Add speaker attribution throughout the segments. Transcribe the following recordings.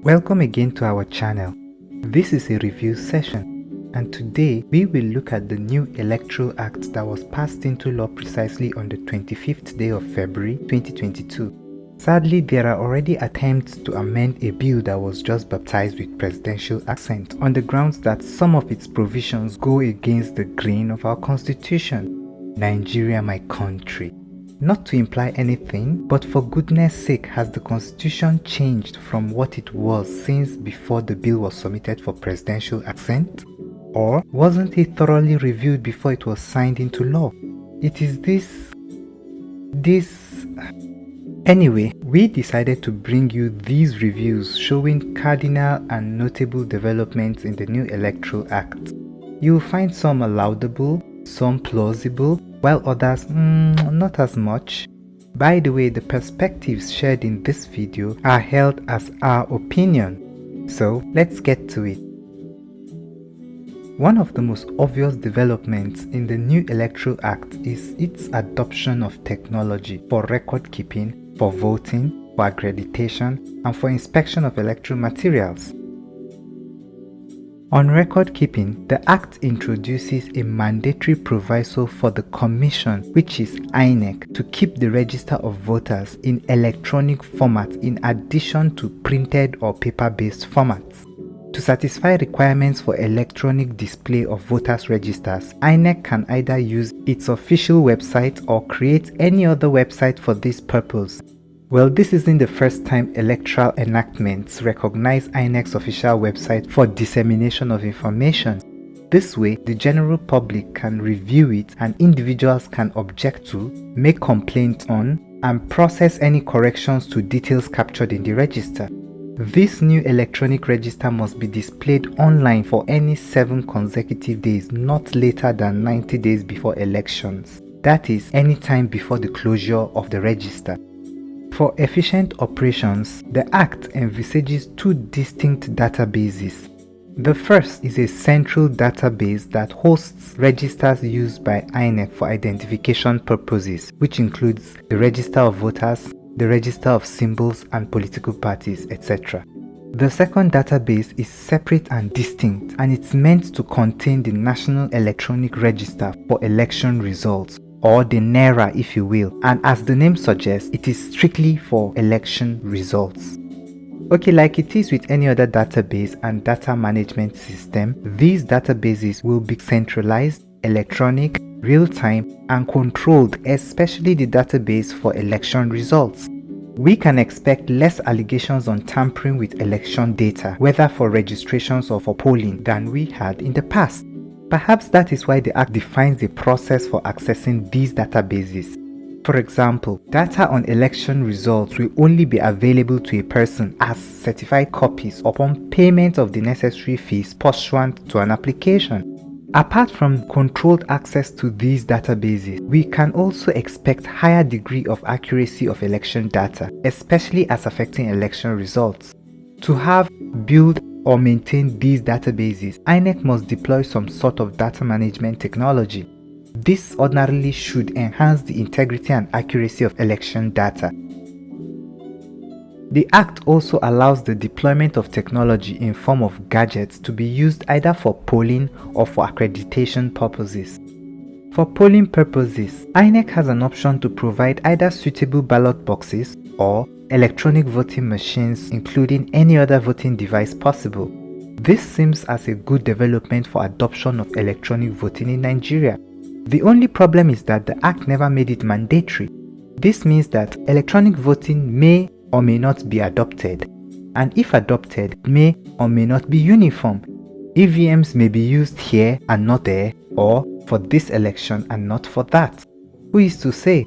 Speaker 1: Welcome again to our channel. This is a review session, and today we will look at the new Electoral Act that was passed into law precisely on the 25th day of February 2022. Sadly, there are already attempts to amend a bill that was just baptized with presidential accent on the grounds that some of its provisions go against the grain of our constitution. Nigeria, my country. Not to imply anything, but for goodness sake, has the constitution changed from what it was since before the bill was submitted for presidential assent? Or wasn't it thoroughly reviewed before it was signed into law? It is this... Anyway, we decided to bring you these reviews showing cardinal and notable developments in the new Electoral Act. You'll find some laudable, some plausible, while others not as much. By the way, the perspectives shared in this video are held as our opinion. So let's get to it. One of the most obvious developments in the new Electoral Act is its adoption of technology for record keeping, for voting, for accreditation, and for inspection of electoral materials. On record keeping, the Act introduces a mandatory proviso for the Commission, which is INEC, to keep the register of voters in electronic format in addition to printed or paper-based formats. To satisfy requirements for electronic display of voters' registers, INEC can either use its official website or create any other website for this purpose. Well, this isn't the first time electoral enactments recognize INEC's official website for dissemination of information. This way, the general public can review it and individuals can object to, make complaints on, and process any corrections to details captured in the register. This new electronic register must be displayed online for any 7 consecutive days, not later than 90 days before elections. That is, any time before the closure of the register. For efficient operations, the Act envisages 2 distinct databases. The first is a central database that hosts registers used by INEC for identification purposes, which includes the Register of Voters, the Register of Symbols and Political Parties, etc. The second database is separate and distinct, and it's meant to contain the National Electronic Register for election results, or the NERER if you will, and as the name suggests, it is strictly for election results. Okay, like it is with any other database and data management system, these databases will be centralized, electronic, real-time, and controlled, especially the database for election results. We can expect less allegations on tampering with election data, whether for registrations or for polling, than we had in the past. Perhaps that is why the Act defines the process for accessing these databases. For example, data on election results will only be available to a person as certified copies upon payment of the necessary fees pursuant to an application. Apart from controlled access to these databases, we can also expect higher degree of accuracy of election data, especially as affecting election results. To have, build, or maintain these databases, INEC must deploy some sort of data management technology. This ordinarily should enhance the integrity and accuracy of election data. The Act also allows the deployment of technology in form of gadgets to be used either for polling or for accreditation purposes. For polling purposes, INEC has an option to provide either suitable ballot boxes or electronic voting machines, including any other voting device possible. This seems as a good development for adoption of electronic voting in Nigeria. The only problem is that the Act never made it mandatory. This means that electronic voting may or may not be adopted, and if adopted, may or may not be uniform. EVMs may be used here and not there, or for this election and not for that. Who is to say?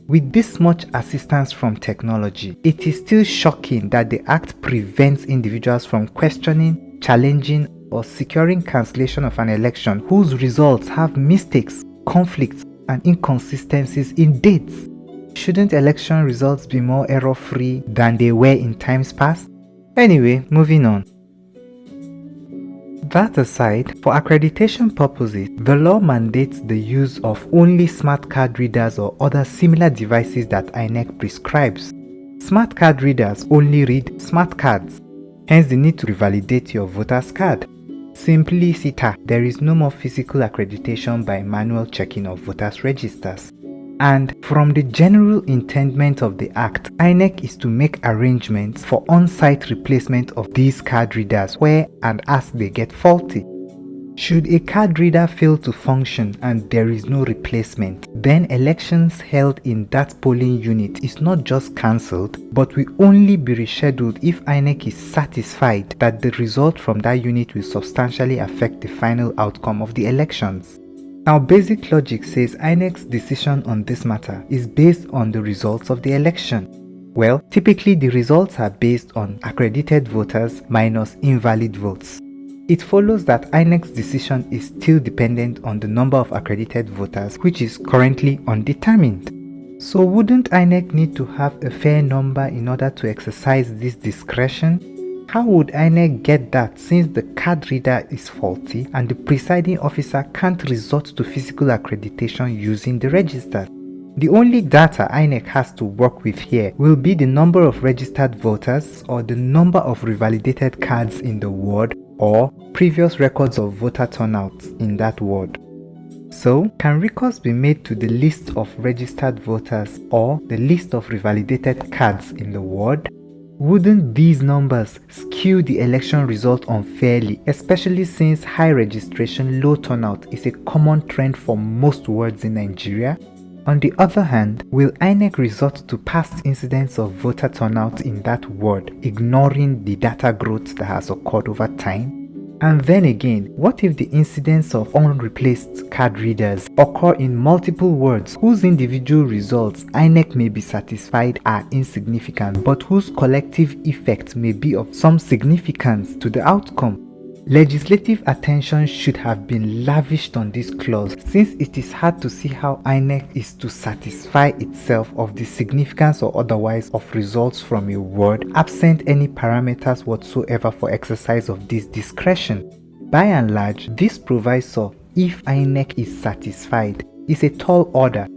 Speaker 1: With this much assistance from technology, it is still shocking that the Act prevents individuals from questioning, challenging, or securing cancellation of an election whose results have mistakes, conflicts, and inconsistencies in dates. Shouldn't election results be more error-free than they were in times past? Anyway, moving on. That aside, for accreditation purposes, the law mandates the use of only smart card readers or other similar devices that INEC prescribes. Smart card readers only read smart cards. hence the need to revalidate your voter's card. Simpliciter, there is no more physical accreditation by manual checking of voters' registers. And from the general intendment of the Act, INEC is to make arrangements for on-site replacement of these card readers where and as they get faulty. Should a card reader fail to function and there is no replacement, then elections held in that polling unit is not just cancelled, but will only be rescheduled if INEC is satisfied that the result from that unit will substantially affect the final outcome of the elections. Now, basic logic says INEC's decision on this matter is based on the results of the election. Well, typically the results are based on accredited voters minus invalid votes. It follows that INEC's decision is still dependent on the number of accredited voters, which is currently undetermined. So wouldn't INEC need to have a fair number in order to exercise this discretion? How would INEC get that since the card reader is faulty and the presiding officer can't resort to physical accreditation using the register? The only data INEC has to work with here will be the number of registered voters or the number of revalidated cards in the ward or previous records of voter turnouts in that ward. So, can recourse be made to the list of registered voters or the list of revalidated cards in the ward? Wouldn't these numbers skew the election result unfairly, especially since high registration, low turnout is a common trend for most wards in Nigeria? On the other hand, will INEC resort to past incidents of voter turnout in that ward, ignoring the data growth that has occurred over time? And then again, what if the incidents of unreplaced card readers occur in multiple wards whose individual results INEC may be satisfied are insignificant, but whose collective effect may be of some significance to the outcome? Legislative attention should have been lavished on this clause, since it is hard to see how INEC is to satisfy itself of the significance or otherwise of results from a ward absent any parameters whatsoever for exercise of this discretion. By and large, this proviso, if INEC is satisfied, is a tall order.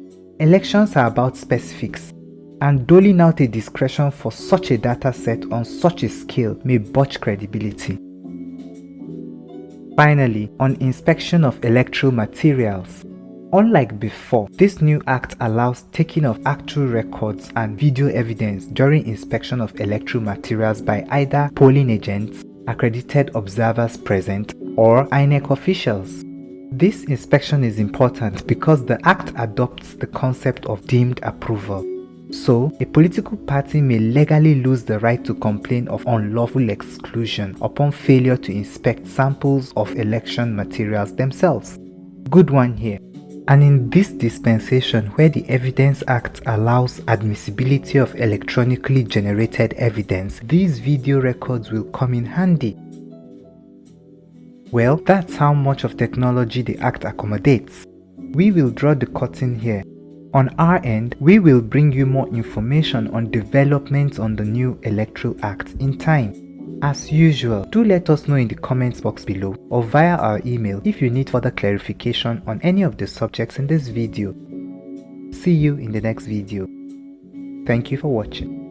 Speaker 1: Elections are about specifics, and doling out a discretion for such a data set on such a scale may botch credibility. Finally, on inspection of electoral materials. Unlike before, this new act allows taking of actual records and video evidence during inspection of electoral materials by either polling agents, accredited observers present, or INEC officials. This inspection is important because the act adopts the concept of deemed approval. So, a political party may legally lose the right to complain of unlawful exclusion upon failure to inspect samples of election materials themselves. Good one here. And in this dispensation where the Evidence Act allows admissibility of electronically generated evidence, these video records will come in handy. Well, that's how much of technology the Act accommodates. We will draw the curtain here. On our end, we will bring you more information on developments on the new Electoral Act in time. As usual, do let us know in the comments box below or via our email if you need further clarification on any of the subjects in this video. See you in the next video. Thank you for watching.